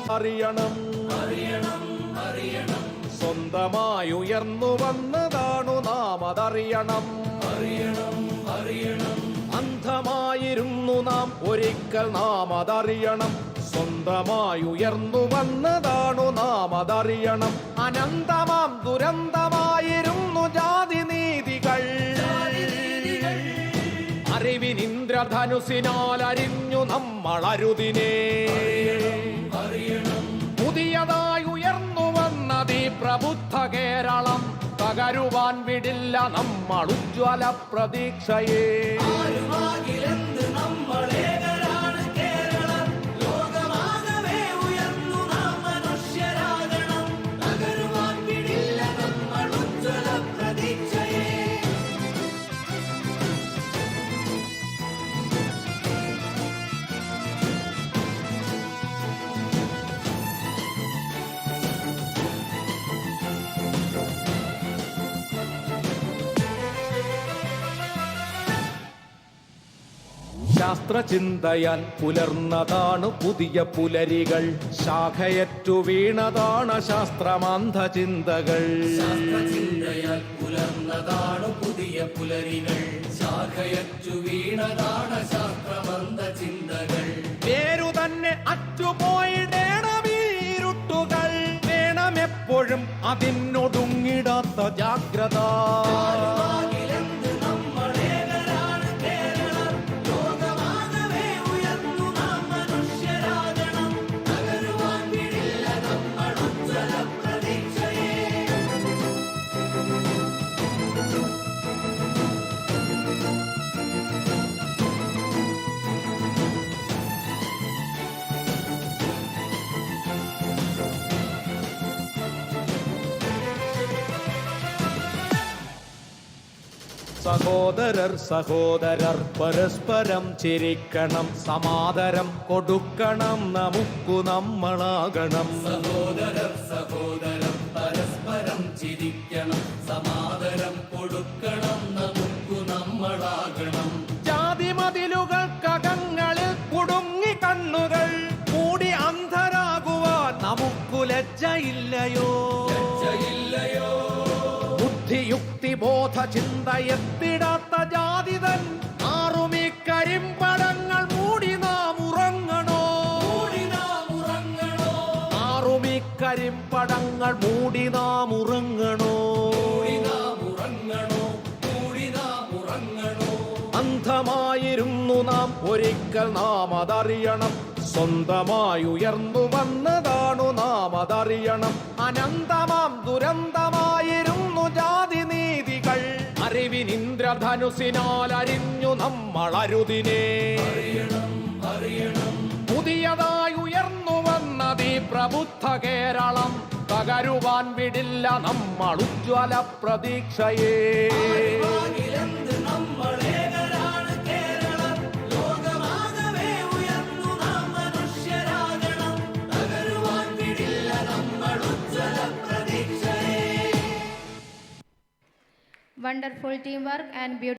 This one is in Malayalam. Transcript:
അറിയണം സ്വന്തമായി ഉയർന്നു വന്നതാണു നാം അതറിയണം അന്ധമായിരുന്നു നാം ഒരിക്കൽ നാം അതറിയണം സ്വന്തമായി ഉയർന്നു വന്നതാണു നാം അതറിയണം അനന്തമാം ദുരന്തമായിരുന്നു ജാതി നീതികൾ അറിവിനിന്ദ്രധനുസിനാൽ അരിഞ്ഞു നമ്മൾ അരുതിനെ പുതിയതായി ഉയർന്നു വന്നതീ പ്രബുദ്ധ കേരളം തകരുവാൻ വിടില്ല നമ്മൾ ഉജ്ജ്വല പ്രതീക്ഷയെ ശാസ്ത്രചിന്തയാൽ പുലർന്നതാണ് പുതിയ പുലരികൾ ശാഖയറ്റു വീണതാണ് ശാസ്ത്രമാന്ധ ചിന്തകൾ ശാസ്ത്രചിന്തയാൽ പുലർന്നതാണ് പുതിയ പുലരികൾ ശാഖയറ്റു വീണതാണ് ശാസ്ത്രമാന്ധ ചിന്തകൾ പേരു തന്നെ അറ്റുപോയിടേണമീരുട്ടുകൾ വേണമെപ്പോഴും അതിനൊടുങ്ങിടാത്ത ജാഗ്രത സഹോദരർ പരസ്പരം ചിരിക്കണം സമാദരം കൊടുക്കണം നമുക്കു നമ്മളാകണം സഹോദരർ പരസ്പരം ചിരിക്കണം സമാദരം കൊടുക്കണം നമുക്കു നമ്മളാകണം ജാതിമതിലുകൾക്കകങ്ങളിൽ കുടുങ്ങി കണ്ണുകൾ കൂടി അന്ധരാകുവാൻ നമുക്കു ലജ്ജയില്ലയോ യുക്തിബോധ ചിന്തയെത്തിടാത്ത ജാതിതൻ ആറുമീ കരിമ്പടങ്ങൾ മൂടി നാം ഉറങ്ങണോ ആറുമീ കരിമ്പടങ്ങൾ മൂടി നാം ഉറങ്ങണോ അന്ധമായിരുന്നു നാം ഒരിക്കൽ നാം അതറിയണം സ്വന്തമായി ഉയർന്നു വന്നതാണു നാം അതറിയണം അനന്തമാം ദുരന്തമായിരുന്നു ജാതി നീതികൾ അറിവിനിന്ദ്രധനുസിനാൽ അരിഞ്ഞു നമ്മൾ അരുതിനെ പുതിയതായി ഉയർന്നു വന്നതീ പ്രബുദ്ധ കേരളം തകരുവാൻ വിടില്ല നമ്മൾ ഉജ്ജ്വല പ്രതീക്ഷയെ Wonderful teamwork and beautiful